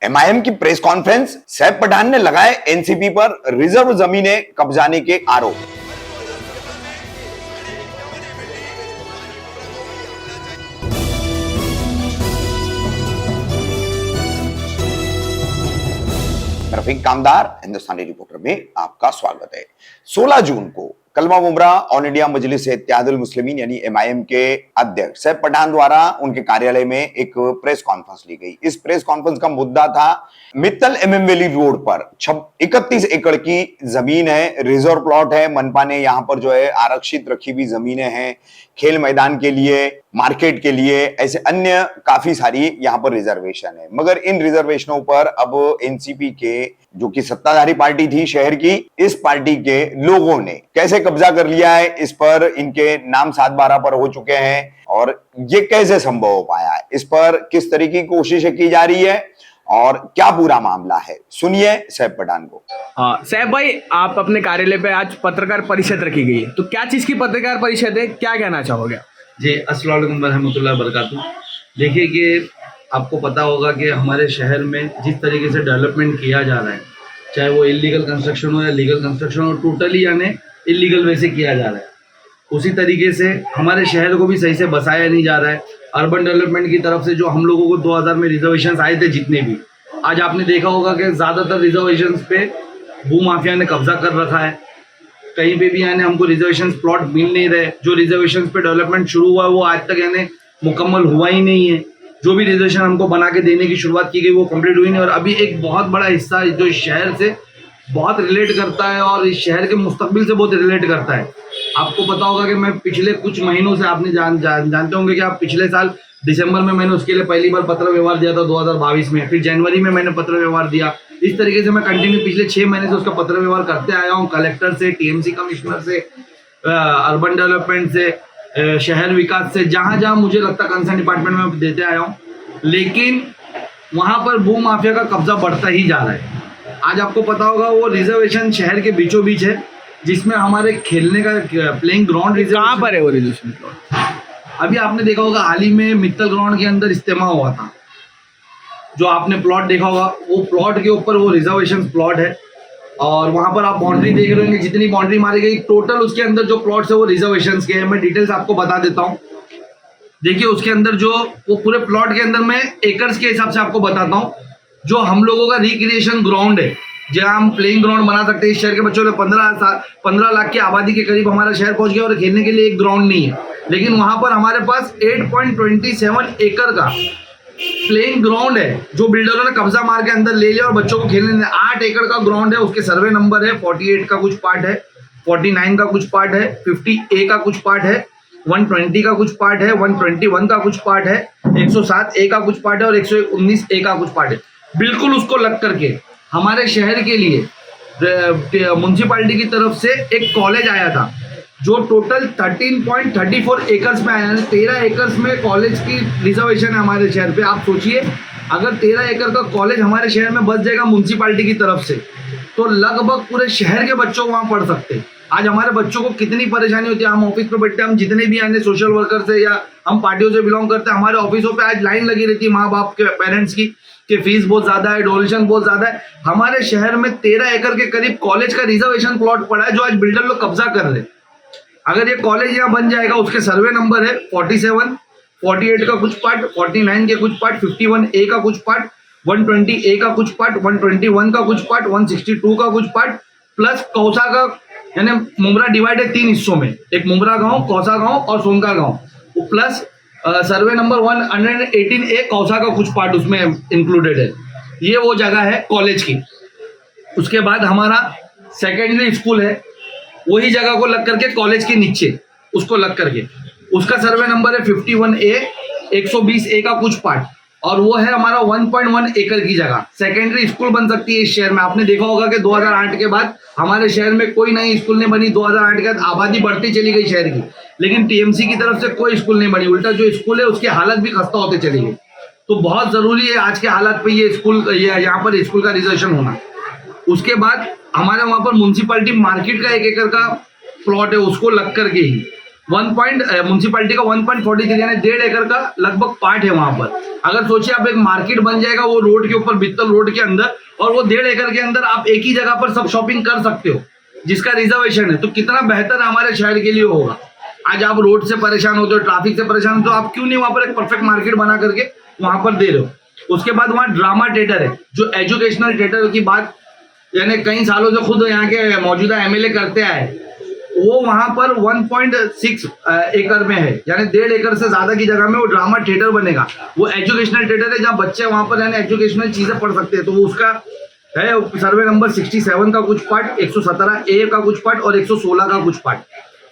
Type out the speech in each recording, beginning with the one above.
MIM की press conference, Saif Pathan ने लगाए एनसीपी पर रिजर्व जमीनें कब्जाने के आरोप। रफीक कामदार, हिंदुस्तानी रिपोर्टर में आपका स्वागत है। 16 जून को कलमा मुमरा ऑल इंडिया मजलिस इत्तेहादुल मुस्लिमीन यानी एमआईएम के अध्यक्ष सैफ पठान द्वारा उनके कार्यालय में एक प्रेस कॉन्फ्रेंस ली गई। इस प्रेस कॉन्फ्रेंस का मुद्दा था मित्तल एमएम वैली रोड पर 31 एकड़ की जमीन है, रिजर्व प्लॉट है। मनपा ने यहाँ पर जो है आरक्षित रखी हुई जमीनें हैं, खेल मैदान के लिए, मार्केट के लिए, ऐसे अन्य काफी सारी यहाँ पर रिजर्वेशन है। मगर इन रिजर्वेशनों पर अब एनसीपी के जो कि सत्ताधारी पार्टी थी शहर की, इस पार्टी के लोगों ने कैसे कब्जा कर लिया है, इस पर इनके नाम 7/12 पर हो चुके हैं और ये कैसे संभव हो पाया है, इस पर किस तरीके की कोशिशें की जा रही है और क्या पूरा मामला है, सुनिए सैफ पठान को। सैफ भाई, आप अपने कार्यालय पे आज पत्रकार परिषद रखी गई है, तो क्या चीज की पत्रकार परिषद है, क्या कहना चाहोगे? जी, अस्सलाम वालेकुम रहमतुल्लाह बरकातुहू। देखिए कि आपको पता होगा कि हमारे शहर में जिस तरीके से डेवलपमेंट किया जा रहा है, चाहे वो इलीगल कंस्ट्रक्शन हो या लीगल कंस्ट्रक्शन हो, टोटली यानी इलीगल वे से किया जा रहा है। उसी तरीके से हमारे शहर को भी सही से बसाया नहीं जा रहा है। अर्बन डेवलपमेंट की तरफ से जो हम लोगों को 2000 में रिजर्वेशन आए थे, जितने भी, आज आपने देखा होगा कि ज़्यादातर रिजर्वेशन पे भू माफिया ने कब्जा कर रखा है। कहीं पे भी यानी हमको रिजर्वेशन प्लॉट मिल नहीं रहे। जो रिजर्वेशन पे डेवलपमेंट शुरू हुआ है वो आज तक यानी मुकम्मल हुआ ही नहीं है। जो भी रिजर्वेशन हमको बना के देने की शुरुआत की गई वो कंप्लीट हुई नहीं। और अभी एक बहुत बड़ा हिस्सा जो इस शहर से बहुत रिलेट करता है और इस शहर के मुस्तकबिल से बहुत रिलेट करता है। आपको पता होगा कि मैं पिछले कुछ महीनों से, आपने जानते होंगे कि आप पिछले साल दिसंबर में मैंने उसके लिए पहली बार पत्र व्यवहार दिया था 2022 में, फिर जनवरी में मैंने पत्र व्यवहार दिया। इस तरीके से मैं कंटिन्यू पिछले 6 महीने से उसका पत्र व्यवहार करते आया हूँ, कलेक्टर से, टीएमसी कमिश्नर से, अर्बन डेवलपमेंट से, शहर विकास से, जहाँ जहाँ मुझे लगता है कंसर्न डिपार्टमेंट में देते आया हूँ। लेकिन वहाँ पर भू माफिया का कब्जा बढ़ता ही जा रहा है। आज आपको पता होगा वो रिजर्वेशन शहर के बीचों बीच है, जिसमें हमारे खेलने का प्लेइंग ग्राउंड कहाँ पर है वो रिजर्वेशन प्लॉट? अभी आपने देखा होगा हाल ही में मित्तल ग्राउंड के अंदर इस्तेमाल हुआ था, जो आपने प्लॉट देखा होगा, वो प्लॉट के ऊपर वो रिजर्वेशन प्लॉट है। और वहाँ पर आप बाउंड्री देख रहे होंगे, जितनी बाउंड्री मारी गई टोटल उसके अंदर जो प्लॉट्स है वो रिजर्वेशन के हैं। मैं डिटेल्स आपको बता देता हूँ। देखिए उसके अंदर जो वो पूरे प्लॉट के अंदर मैं एकर्स के हिसाब से आपको बताता हूँ। जो हम लोगों का रिक्रिएशन ग्राउंड है, जहाँ हम प्लेइंग ग्राउंड बना सकते हैं। इस शहर के बच्चों ने 15 लाख की आबादी के करीब हमारा शहर पहुंच गया और खेलने के लिए एक ग्राउंड नहीं है। लेकिन वहां पर हमारे पास 8.27 एकड़ का प्लेइंग ग्राउंड है, जो बिल्डरों ने कब्जा मार के अंदर ले लिया और बच्चों को खेलने। 8 एकड़ का ग्राउंड है, उसके सर्वे नंबर है 48 का कुछ पार्ट है, 49 का कुछ पार्ट है, 50A का कुछ पार्ट है, 120 का कुछ पार्ट है, 121 का कुछ पार्ट है, 107A का कुछ पार्ट है और 119A का कुछ पार्ट है। बिल्कुल उसको लग करके हमारे शहर के लिए म्युनिसिपैलिटी की तरफ से एक कॉलेज आया था, जो टोटल 13.34 एकर्स में आया है। 13 एकर्स में कॉलेज की रिजर्वेशन है हमारे शहर पे। आप सोचिए, अगर 13 एकड़ का कॉलेज हमारे शहर में बस जाएगा म्युनिसिपैलिटी की तरफ से, तो लगभग पूरे शहर के बच्चों वहाँ पढ़ सकते हैं। आज हमारे बच्चों को कितनी परेशानी होती है। हम ऑफिस पे बैठते हैं, हम जितने भी आने सोशल वर्कर से या हम पार्टियों से बिलोंग करते हैं, हमारे ऑफिसों पे आज लाइन लगी रहती है माँ बाप के, पेरेंट्स की, कि फीस बहुत ज्यादा है, डोनेशन बहुत ज्यादा है। हमारे शहर में 13 एकड़ के करीब कॉलेज का रिजर्वेशन प्लॉट पड़ा है, जो आज बिल्डर लोग कब्जा कर रहे हैं। अगर ये कॉलेज यहाँ बन जाएगा, उसके सर्वे नंबर है 47, 48 का कुछ पार्ट, 49 के कुछ पार्ट, 51A का कुछ पार्ट, 120A का कुछ पार्ट, 121 का कुछ पार्ट, 162 का कुछ पार्ट, प्लस कौसा का, यानी मुमरा डिवाइड है 3 हिस्सों में, एक मुमरा गांव, कौसा गांव और सोनका गांव, plus survey number 118A Kausa का कुछ पार्ट उसमें इंक्लूडेड है। ये वो जगह है कॉलेज की। उसके बाद हमारा सेकेंडरी स्कूल है, वही जगह को लग करके कॉलेज के नीचे उसको लग करके, उसका सर्वे नंबर है 51A, 120A का कुछ पार्ट, और वो है हमारा 1.1 एकड़ की जगह। सेकेंडरी स्कूल बन सकती है इस शहर में। आपने देखा होगा कि 2008 के बाद हमारे शहर में कोई नई स्कूल नहीं बनी। 2008 के बाद आबादी बढ़ती चली गई शहर की, लेकिन टीएमसी की तरफ से कोई स्कूल नहीं बनी। उल्टा जो स्कूल है उसकी हालत भी खस्ता होते चली गई। तो बहुत जरूरी है आज के हालात पे ये स्कूल, यहाँ पर स्कूल का रिजर्वेशन होना। उसके बाद हमारे वहाँ पर म्युनिसिपैलिटी मार्केट का 1 एकड़ का प्लॉट है, उसको लग करके ही म्यूनसिपैलिटी का 1.43 यानी 1.5 एकड़ का लगभग पार्ट है वहां पर। अगर सोचिए आप एक मार्केट बन जाएगा वो रोड के ऊपर, बित्तल रोड के अंदर, और वो 1.5 एकड़ के अंदर आप एक ही जगह पर सब शॉपिंग कर सकते हो जिसका रिजर्वेशन है, तो कितना बेहतर हमारे शहर के लिए होगा। आज आप रोड से परेशान होते हो, ट्रैफिक से परेशान होते हो, आप क्यों नहीं वहां पर एक परफेक्ट मार्केट बना करके वहां पर दे रहे हो। उसके बाद वहां ड्रामा थिएटर है, जो एजुकेशनल थिएटर की बात यानी कई सालों से खुद यहाँ के मौजूदा एमएलए करते आए, वो वहां पर 1.6 एकड़ में है, यानी 1.5 एकड़ से ज्यादा की जगह में वो ड्रामा थिएटर बनेगा। वो एजुकेशनल थिएटर है जहाँ बच्चे वहां पर यानी एजुकेशनल चीजें पढ़ सकते हैं। तो वो उसका है सर्वे नंबर 67 का कुछ पार्ट, 117A का कुछ पार्ट और 116 का कुछ पार्ट।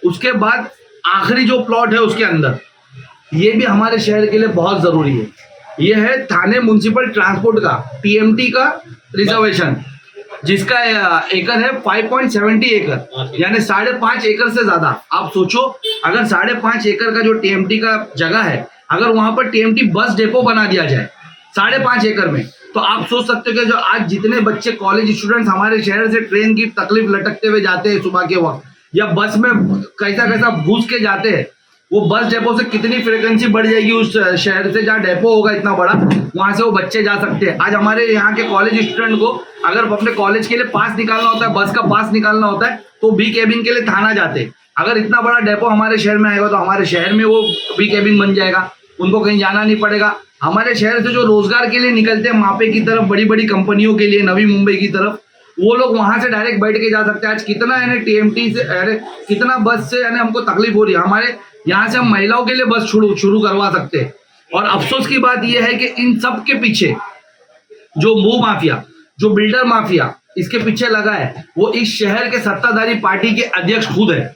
उसके बाद आखिरी जो प्लॉट है उसके अंदर, ये भी हमारे शहर के लिए बहुत जरूरी है, ये है थाने म्युनिसिपल ट्रांसपोर्ट का TMT का रिजर्वेशन, जिसका एकड़ है 5.70 एकड़, यानी 5.5 एकड़ से ज्यादा। आप सोचो अगर 5.5 एकड़ का जो TMT का जगह है, अगर वहां पर TMT बस डेपो बना दिया जाए 5.5 एकड़ में, तो आप सोच सकते हो कि जो आज जितने बच्चे कॉलेज स्टूडेंट्स हमारे शहर से ट्रेन की तकलीफ लटकते हुए जाते हैं सुबह के वक्त, या बस में कैसा कैसा घुस के जाते हैं, वो बस डेपो से कितनी फ्रिक्वेंसी बढ़ जाएगी उस शहर से जहाँ डेपो होगा इतना बड़ा, वहां से वो बच्चे जा सकते हैं। आज हमारे यहाँ के कॉलेज स्टूडेंट को अगर अपने कॉलेज के लिए पास निकालना होता है, बस का पास निकालना होता है, तो बी केबिन के लिए थाना जाते हैं। अगर इतना बड़ा डेपो हमारे शहर में आएगा तो हमारे शहर में वो बी केबिन बन जाएगा, उनको कहीं जाना नहीं पड़ेगा। हमारे शहर से जो रोजगार के लिए निकलते हैं मापे की तरफ, बड़ी बड़ी कंपनियों के लिए, नवी मुंबई की तरफ, वो लोग वहां से डायरेक्ट बैठ के जा सकते हैं। आज कितना यानी TMT से कितना बस से यानी हमको तकलीफ हो रही है। हमारे यहाँ से हम महिलाओं के लिए बस शुरू करवा सकते हैं। और अफसोस की बात यह है कि इन सब के पीछे जो भू माफिया, जो बिल्डर माफिया इसके पीछे लगा है, वो इस शहर के सत्ताधारी पार्टी के अध्यक्ष खुद है।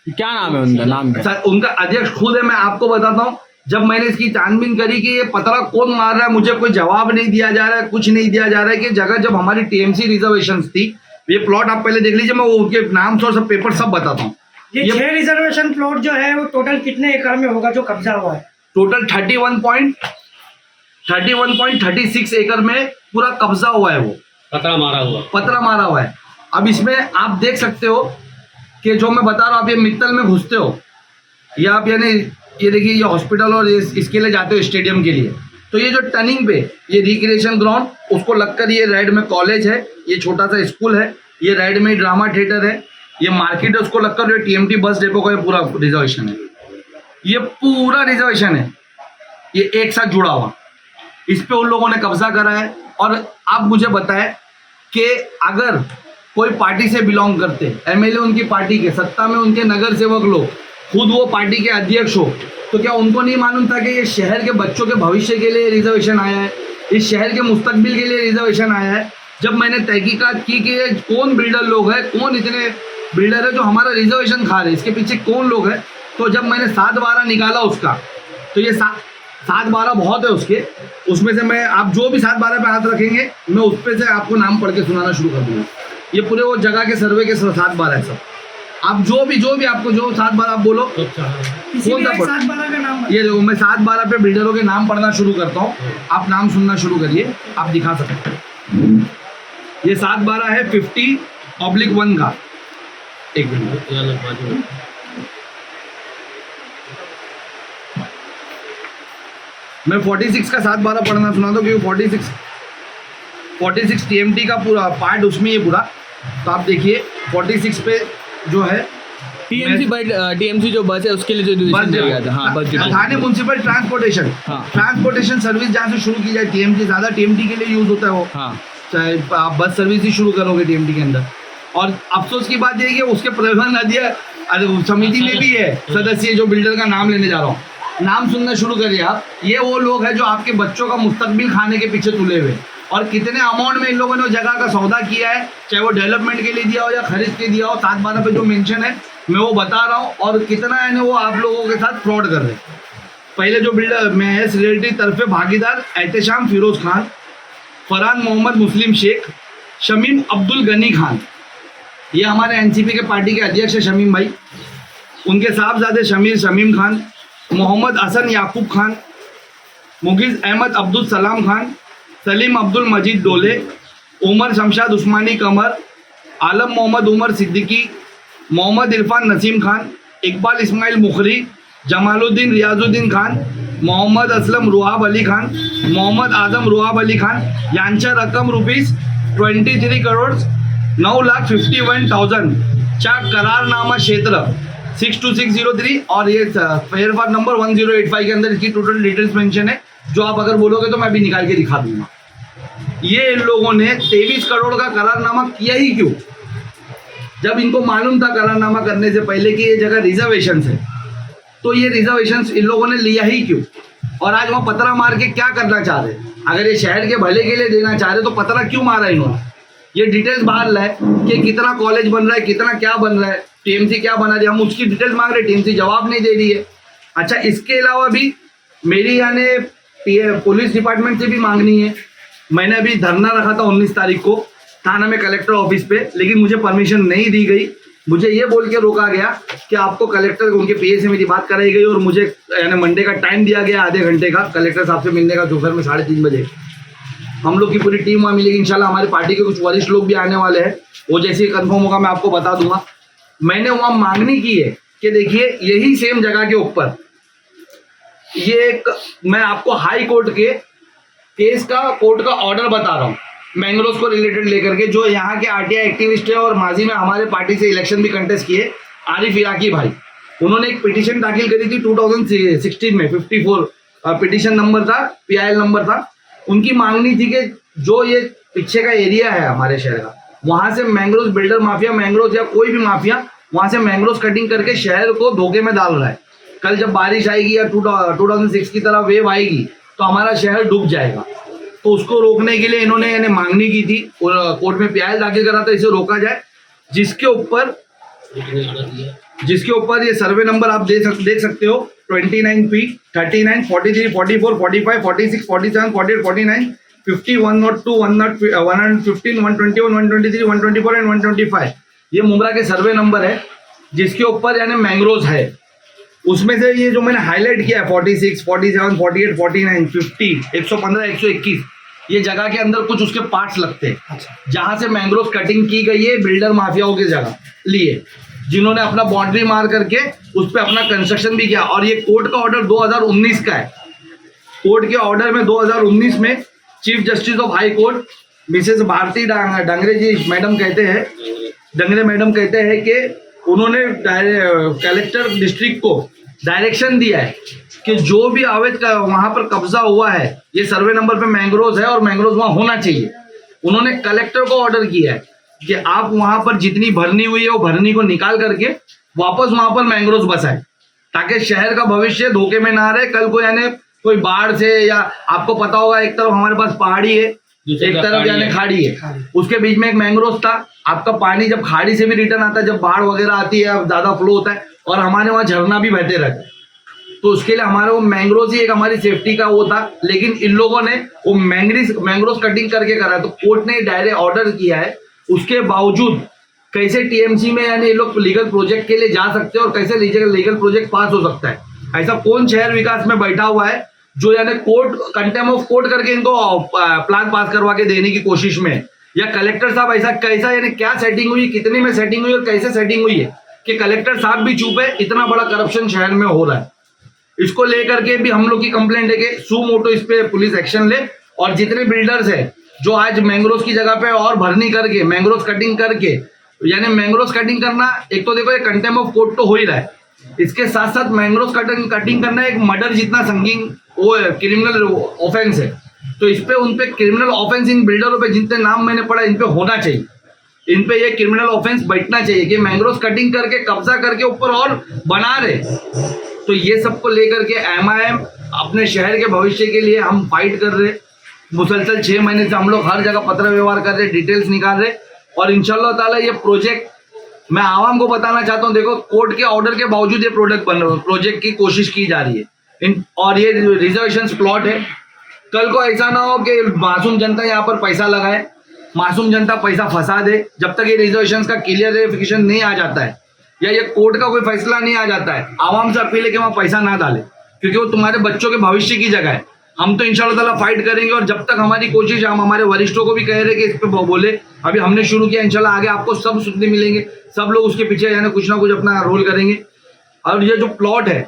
क्या नाम है उनका? नाम क्या? उनका अध्यक्ष खुद है। मैं आपको बताता हूँ, जब मैंने इसकी छानबीन करी कि ये पतला कौन मार रहा है, मुझे कोई जवाब नहीं दिया जा रहा है, कुछ नहीं दिया जा रहा है। कि जगह जब हमारी TMC रिजर्वेशन थी, ये प्लॉट आप पहले देख लीजिए, मैं वो उनके नाम से और सब पेपर सब बताता हूँ। ये 6 रिजर्वेशन प्लॉट जो है वो टोटल कितने एकड़ में होगा जो कब्जा हुआ है? टोटल 31.36 एकड़ में पूरा कब्जा हुआ है। वो पतरा मारा हुआ है। अब इसमें आप देख सकते हो कि जो मैं बता रहा हूँ, आप ये मित्तल में घुसते हो, या आप यानी ये देखिए ये हॉस्पिटल और इसके लिए जाते हो स्टेडियम के लिए, तो ये जो टर्निंग पे ये रिक्रिएशन ग्राउंड, उसको लगकर ये राइट में कॉलेज है, ये छोटा सा स्कूल है, ये राइट में ड्रामा थिएटर है, ये मार्केट है, उसको लगकर ये TMT बस डेपो का ये पूरा रिजर्वेशन है। ये पूरा रिजर्वेशन है, ये एक साथ जुड़ा हुआ, इस पे उन लोगों ने कब्जा करा है। और आप मुझे बताएं कि अगर कोई पार्टी से बिलोंग करते, MLA उनकी पार्टी के, सत्ता में उनके नगर सेवक लोग, खुद वो पार्टी के अध्यक्ष हो, तो क्या उनको नहीं मालूम था कि ये शहर के बच्चों के भविष्य के लिए रिजर्वेशन आया है, इस शहर के मुस्तकबिल के लिए रिजर्वेशन आया है? जब मैंने तहकीकात की कि ये कौन बिल्डर लोग हैं, कौन इतने बिल्डर है जो हमारा रिजर्वेशन खा रहे हैं, इसके पीछे कौन लोग हैं, तो जब मैंने 7/12 निकाला उसका, तो ये 7/12 बहुत है उसमें से मैं, आप जो भी 7/12 पे हाथ रखेंगे, मैं उस पे से आपको नाम पढ़ के सुनाना शुरू कर दूंगा। ये पूरे वो जगह के सर्वे के 7/12 है सब। आप जो भी आपको जो 7/12 आप बोलो, कौन सा 7/12 का नाम? ये देखो, मैं 7/12 पे बिल्डरों के नाम पढ़ना शुरू करता हूँ, आप नाम सुनना शुरू करिए, आप दिखा सकते हैं। ये 7/12 है 50/1 का। एक मिनट, मैं 46 का 7/12 पढ़ना सुना दो, क्योंकि 46 TMT का पूरा पार्ट उसमें ये पूरा। तो आप देखिए 46 पे जो है TMC जो बस है उसके लिए जो डिसीजन लिया गया था, हाँ, बस थाने म्युनिसिपल ट्रांसपोर्टेशन, हाँ, ट्रांसपोर्टेशन सर्विस जहाँ से शुरू की जाए, TMT ज्यादा TMT के लिए यूज होता है वो, हाँ, चाहे आप बस सर्विस ही शुरू करोगे TMT के अंदर। और अफसोस की बात यह है कि उसके प्रबंधन अधिकारी समिति में भी है सदस्य, जो बिल्डर का नाम लेने जा रहा हूँ, नाम सुनना शुरू करिए आप। ये वो लोग हैं जो आपके बच्चों का मुस्तकबिल खाने के पीछे तुले हुए, और कितने अमाउंट में इन लोगों ने जगह का सौदा किया है, चाहे वो डेवलपमेंट के लिए दिया हो या खरीद के दिया हो। 7/12 पे जो मेंशन है मैं वो बता रहा हूँ, और कितना है वो आप लोगों के साथ फ्रॉड कर रहे हैं। पहले जो बिल्डर महज रियल्टी तरफे भागीदार एहतेशाम फिरोज खान, फरहान मोहम्मद मुस्लिम शेख, शमीम अब्दुल गनी खान, ये हमारे NCP के पार्टी के अध्यक्ष है शमीम भाई, उनके साहबजादे शमीम खान, मोहम्मद हसन याकूब खान, मुगिज अहमद अब्दुल सलाम खान, सलीम अब्दुल मजीद डोले, उमर शमशाद उस्मानी कमर, आलम मोहम्मद उमर सिद्दीकी, मोहम्मद इरफान नसीम खान, इकबाल इस्माइल मुखरी, जमालुद्दीन रियाजुद्दीन खान, मोहम्मद असलम रुहाब अली खान, मोहम्मद आजम रुहाब अली खान यांच्या रक्कम ₹23 करोड 9,51,000 च्या करारनामा क्षेत्र 62603 और ये फेरफार नंबर 1085 के अंदर इसकी टोटल डिटेल्स मेंशन है, जो आप अगर बोलोगे तो मैं भी निकाल के दिखा दूंगा। ये इन लोगों ने 23 करोड़ का करारनामा किया ही क्यों, जब इनको मालूम था करारनामा करने से पहले कि ये जगह रिजर्वेशन है, तो ये रिजर्वेशन इन लोगों ने लिया ही क्यों? और आज वहाँ पतरा मार के क्या करना चाह रहे? अगर ये शहर के भले के लिए देना चाह रहे तो पतरा क्यों मारा इन्होंने? ये डिटेल्स बाहर लाए कि कितना कॉलेज बन रहा है, कितना क्या बन रहा है, टीएमसी क्या बना रही है, हम उसकी डिटेल्स मांग रहे, टीएमसी जवाब नहीं दे रही है। अच्छा, इसके अलावा भी मेरी यानी पुलिस डिपार्टमेंट से भी मांगनी है। मैंने अभी धरना रखा था 19 तारीख को थाना में कलेक्टर ऑफिस पे, लेकिन मुझे परमिशन नहीं दी गई। मुझे ये बोल के रोका गया कि आपको कलेक्टर उनके पीए से मेरी बात कराई गई और मुझे यानी मंडे का टाइम दिया गया आधे घंटे का कलेक्टर साहब से मिलने का, दोपहर में 3:30 बजे। हम लोग की पूरी टीम वहाँ मिलेगी इंशाल्लाह। हमारी पार्टी के कुछ वरिष्ठ लोग भी आने वाले हैं, वो जैसे ही कन्फर्म होगा मैं आपको बता दूंगा। मैंने वहाँ मांगनी की है कि देखिए यही सेम जगह के ऊपर ये एक, मैं आपको हाई कोर्ट के केस का कोर्ट का ऑर्डर बता रहा हूँ मैंग्रोव को रिलेटेड लेकर के, जो यहाँ के आरटीआई एक्टिविस्ट है और माजी में हमारे पार्टी से इलेक्शन भी कंटेस्ट किए, आरिफ इराकी भाई। उन्होंने एक पिटीशन दाखिल करी थी 2016 में, 54 पिटीशन नंबर था, PIL नंबर था। उनकी मांगनी थी कि जो ये पीछे का एरिया है हमारे शहर का, वहां से मैंग्रोव बिल्डर माफिया, मैंग्रोव या कोई भी माफिया वहां से मैंग्रोव कटिंग करके शहर को धोखे में डाल रहा है। कल जब बारिश आएगी या 2006 की तरह वेव आएगी तो हमारा शहर डूब जाएगा। तो उसको रोकने के लिए इन्होंने यानी मांगनी की थी और कोर्ट में PIL दाखिल करा था, इसे रोका जाए। जिसके ऊपर ये सर्वे नंबर आप देख सकते हो 29P 39 43 44 45 46 47 48 49 50 102 115 121 123 124 एंड 125 ये मुंब्रा के सर्वे नंबर है, जिसके ऊपर यानी मैंग्रोव है। उसमें से ये जो मैंने हाईलाइट किया है 46 47 48 49 50 115 121 ये जगह के अंदर कुछ उसके पार्ट्स लगते हैं जहां से मैंग्रोव कटिंग की गई है बिल्डर माफियाओं की जगह लिए, जिन्होंने अपना बाउंड्री मार करके उस पर अपना कंस्ट्रक्शन भी किया। और ये कोर्ट का ऑर्डर 2019 का है। कोर्ट के ऑर्डर में 2019 में chief justice of high court Mrs Bharati Dangre ji madam कहते हैं कि उन्होंने कलेक्टर डिस्ट्रिक्ट को डायरेक्शन दिया है कि जो भी अवैध वहां पर कब्जा हुआ है, ये सर्वे नंबर पे मैंग्रोव है और मैंग्रोव वहां होना चाहिए। उन्होंने कलेक्टर को ऑर्डर किया है कि आप वहां पर जितनी भरनी हुई है वो भरनी को निकाल करके वापस वहां पर मैंग्रोव बसाए, ताकि शहर का भविष्य धोखे में ना रहे। कल को यानी कोई बाढ़ से, या आपको पता होगा एक तरफ हमारे पास पहाड़ी है, एक तरफ यानी खाड़ी है, उसके बीच में एक मैंग्रोव था। आपका पानी जब खाड़ी से भी रिटर्न आता है, जब बाढ़ वगैरह आती है, ज्यादा फ्लो होता है और हमारे वहाँ झरना भी बहते रहता है, तो उसके लिए हमारे वो मैंग्रोव ही एक हमारी सेफ्टी का वो था। लेकिन इन लोगों ने वो मैंग्रोव कटिंग करके करा, तो कोर्ट ने डायरेक्ट ऑर्डर किया है। उसके बावजूद कैसे टीएमसी में यानी ये लोग लीगल प्रोजेक्ट के लिए जा सकते हैं और कैसे लीगल प्रोजेक्ट पास हो सकता है? ऐसा कौन शहर विकास में बैठा हुआ है जो यानी कोर्ट कंटेम्प्ट ऑफ कोर्ट करके इनको प्लान पास करवा के देने की कोशिश में, या कलेक्टर साहब ऐसा कैसा यानी क्या सेटिंग हुई, कितने में सेटिंग हुई और कैसे सेटिंग हुई है कि कलेक्टर साहब भी चुप है? इतना बड़ा करप्शन शहर में हो रहा है। इसको लेकर के भी हम लोग की कंप्लेंट है कि सू मोटो इस पे पुलिस एक्शन ले, और जितने बिल्डर्स है जो आज मैंग्रोव की जगह पे और भरनी करके मैंग्रोव कटिंग करके, यानी मैंग्रोव कटिंग करना, एक तो देखो ये कंटेम्प्ट ऑफ कोर्ट तो हो ही रहा है, इसके साथ साथ मैंग्रोव कटिंग करना एक मर्डर जितना संगीन वो क्रिमिनल ऑफेंस है। तो इस पे उन पे क्रिमिनल ऑफेंस इन बिल्डरों पे जितने नाम मैंने पढ़ा इन पे होना चाहिए, इन पे ये क्रिमिनल ऑफेंस बैठना चाहिए कि मैंग्रोव कटिंग करके कब्जा करके ऊपर और बना रहे। तो ये सबको लेकर के MIM अपने शहर के भविष्य के लिए हम फाइट कर रहे। मुसलसल 6 महीने से हम लोग हर जगह पत्र व्यवहार कर रहे, डिटेल्स निकाल रहे, और इंशाल्लाह ताला ये प्रोजेक्ट मैं आवाम को बताना चाहता हूँ। देखो, कोर्ट के ऑर्डर के बावजूद ये प्रोजेक्ट की कोशिश की जा रही है, और ये रिजर्वेशन प्लॉट है। कल को ऐसा ना हो कि मासूम जनता यहाँ पर पैसा लगाए, मासूम जनता पैसा फंसा दे। जब तक ये रिजर्वेशन का क्लियरिफिकेशन नहीं आ जाता है या ये कोर्ट का कोई फैसला नहीं आ जाता है, आवाम से अपील है कि वहाँ पैसा ना डाले, क्योंकि वो तुम्हारे बच्चों के भविष्य की जगह है। हम तो इंशाल्लाह ताला फाइट करेंगे, और जब तक हमारी कोशिश है, हम हमारे वरिष्ठों को भी कह रहे कि इस पे बोले, अभी हमने शुरू किया, इंशाल्लाह आगे आपको सब सुनने मिलेंगे, सब लोग उसके पीछे यानी कुछ ना कुछ अपना रोल करेंगे। और ये जो प्लॉट है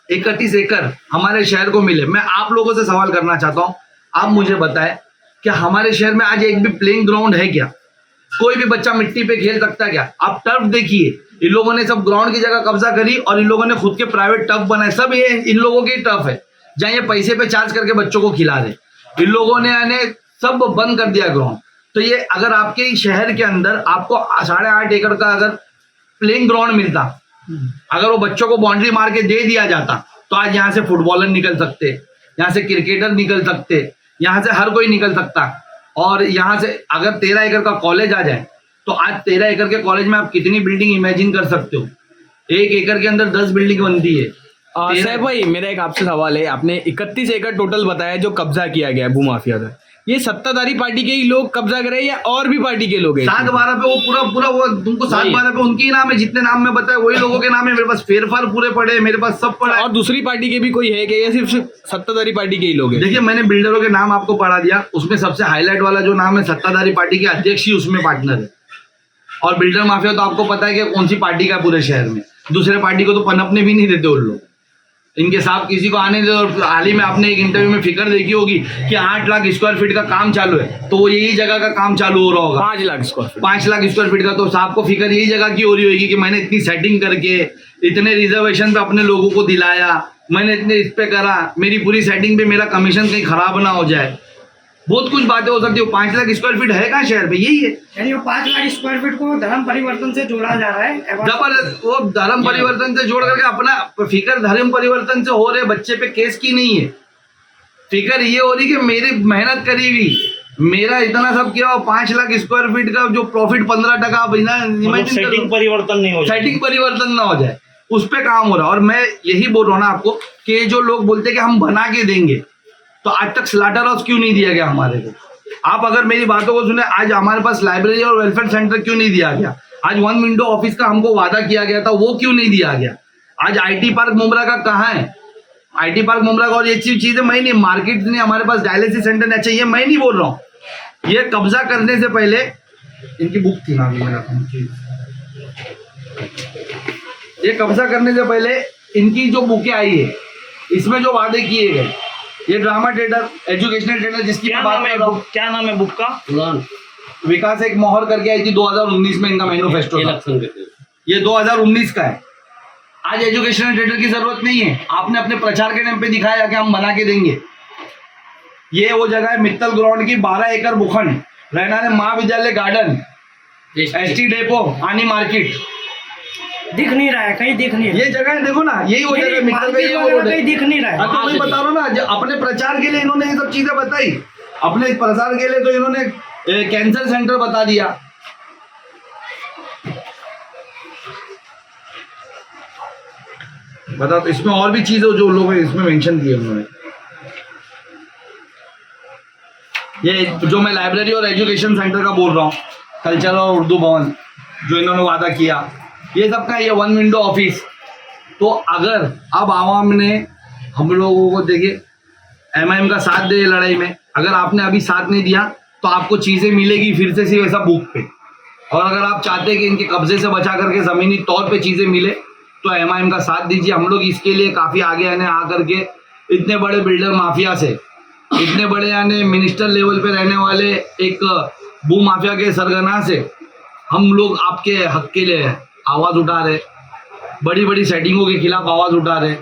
31 एकड़ हमारे शहर को मिले। मैं आप लोगों से सवाल करना चाहता हूँ, आप मुझे बताएं कि हमारे शहर में आज एक भी प्लेइंग ग्राउंड है क्या? कोई भी बच्चा मिट्टी पे खेल सकता है क्या? आप टर्फ देखिए, इन लोगों ने सब ग्राउंड की जगह कब्जा करी और इन लोगों ने खुद के प्राइवेट टर्फ बनाए। सब ये इन लोगों के टर्फ है जहाँ ये पैसे पे चार्ज करके बच्चों को खिला रहे। इन लोगों ने सब बंद कर दिया ग्राउंड। तो ये अगर आपके शहर के अंदर आपको 8.5 एकड़ का अगर प्लेइंग ग्राउंड मिलता, अगर वो बच्चों को बाउंड्री मार के दे दिया जाता, तो आज यहाँ से फुटबॉलर निकल सकते, यहाँ से क्रिकेटर निकल सकते, यहाँ से हर कोई निकल सकता। और यहाँ से अगर 13 एकड़ का कॉलेज आ जाए तो आज 13 एकड़ के कॉलेज में आप कितनी बिल्डिंग इमेजिन कर सकते हो? 1 एकड़ के अंदर 10 बिल्डिंग बनती है। साहब भाई, मेरा एक आपसे सवाल है। आपने 31 एकड़ टोटल बताया जो कब्जा किया गया है भूमाफिया का। ये सत्ताधारी पार्टी के ही लोग कब्जा करे या और भी पार्टी के लोग हैं? 7-12 पे वो पूरा वो तुमको 7-12 पे उनके ही नाम है, जितने नाम में बताए वही लोगों के नाम है। मेरे पास फेरफार पूरे पड़े हैं, मेरे पास सब पड़ा है। और दूसरी पार्टी के भी कोई है क्या या सिर्फ सत्ताधारी पार्टी के ही लोग हैं? देखिए, मैंने बिल्डरों के नाम आपको पढ़ा दिया, उसमें सबसे हाईलाइट वाला जो नाम है सत्ताधारी पार्टी के अध्यक्ष ही उसमें पार्टनर है। और बिल्डर माफिया तो आपको पता है कि कौन सी पार्टी का पूरे शहर में, दूसरे पार्टी को तो पनपने भी नहीं देते उन लोग। इनके साथ किसी को आने दे। और हाल ही में आपने एक इंटरव्यू में फिगर देखी होगी कि 8 लाख स्क्वायर फीट का काम चालू है, तो वो यही जगह का काम चालू हो रहा होगा। 5 lakh square feet 5 lakh square feet का। तो साहब को फिक्र यही जगह की हो रही होगी कि मैंने इतनी सेटिंग करके इतने रिजर्वेशन पे अपने लोगों को दिलाया, मैंने इतने इस पे करा, मेरी पूरी सेटिंग पे मेरा कमीशन कहीं खराब ना हो जाए। बहुत कुछ बातें हो सकती है। 5 लाख स्क्वायर फीट है कहाँ शहर पे? यही है। यानी वो 5 लाख स्क्वायर फीट को धर्म परिवर्तन से जोड़ा जा रहा है। जबरदस्त। वो धर्म परिवर्तन से जोड़ करके अपना फिक्र धर्म परिवर्तन से हो रहे, बच्चे पे केस की नहीं है। फिक्र ये हो रही कि मेरी मेहनत करी हुई, मेरा इतना सब किया, 5 लाख स्क्वायर फीट का जो प्रॉफिट 15% बिना सेटिंग परिवर्तन नहीं हो जाए, सेटिंग परिवर्तन ना हो जाए, उस पे काम हो रहा है। और मैं यही बोल रहा हूँ ना आपको कि जो लोग बोलते हैं कि हम बना के देंगे, तो आज तक स्लाटर हाउस क्यों नहीं दिया गया हमारे को? आप अगर मेरी बातों को सुने, आज हमारे पास लाइब्रेरी और वेलफेयर सेंटर क्यों नहीं दिया गया? आज 1 विंडो ऑफिस का हमको वादा किया गया था, वो क्यों नहीं दिया गया? आज आईटी पार्क मुमरा का कहाँ है? आईटी पार्क मुमरा का। और ये चीजें मैं नहीं, मार्केट ने हमारे पास डायलिसिस सेंटर नहीं चाहिए, मैं नहीं बोल रहा हूँ। ये कब्जा करने से पहले इनकी बुक थी ना, ये कब्जा करने से पहले इनकी जो बुकें आई है, इसमें जो वादे किए गए, ये ड्रामा थिएटर, एजुकेशनल थिएटर, जिसकी क्या मैं बात नाम कर है रहा हूँ, क्या नाम है बुक का? विकास एक मोहर करके आई थी 2019 में, इनका मैनिफेस्टो था। ये 2019 का है। आज एजुकेशनल थिएटर की जरूरत नहीं है, आपने अपने प्रचार के नाम पे दिखाया कि हम बना के देंगे। ये वो जगह है मित्तल ग्राउंड की, 12 एकड़ भूखंड, रहना महाविद्यालय गार्डन, एसटी डेपो, आनी मार्केट, दिख नहीं रहा है, कहीं दिख नहीं रहा है। ये जगह है, देखो ना, यही वो जगह मित्तल का, ये वो रोड है। कहीं दिख नहीं रहा है। हाँ, तो मैं बता रहा हूँ ना, अपने प्रचार के लिए इन्होंने ये सब चीजें बताई। अपने प्रचार के लिए तो इन्होंने कैंसर सेंटर बता दिया। बता, तो इसमें और भी चीजें जो लोग इसमें मेंशन किए उन्होंने। ये जो मैं लाइब्रेरी और एजुकेशन सेंटर का बोल रहा हूँ, कल्चर और उर्दू भवन जो इन्होंने वादा किया, ये सब का, ये 1 विंडो ऑफिस। तो अगर अब आवाम ने हम लोगों को, देखिए एमआईएम का साथ दे लड़ाई में, अगर आपने अभी साथ नहीं दिया तो आपको चीजें मिलेगी फिर से सिर्फ ऐसा बुक पे। और अगर आप चाहते हैं कि इनके कब्जे से बचा करके जमीनी तौर पे चीजें मिले, तो एमआईएम का साथ दीजिए। हम लोग इसके लिए काफी आगे आने आ करके इतने बड़े बिल्डर माफिया से, इतने बड़े यानी मिनिस्टर लेवल पे रहने वाले एक भू माफिया के सरगना से हम लोग आपके हक के लिए आवाज उठा रहे, बड़ी बड़ी सेटिंगों के खिलाफ आवाज उठा रहे।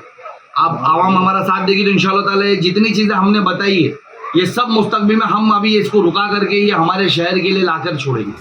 आप आवाम हमारा साथ देगी तो इंशाल्लाह ताला जितनी चीजें हमने बताई है, ये सब मुस्तकबिल में हम अभी इसको रुका करके ये हमारे शहर के लिए लाकर छोड़ेंगे।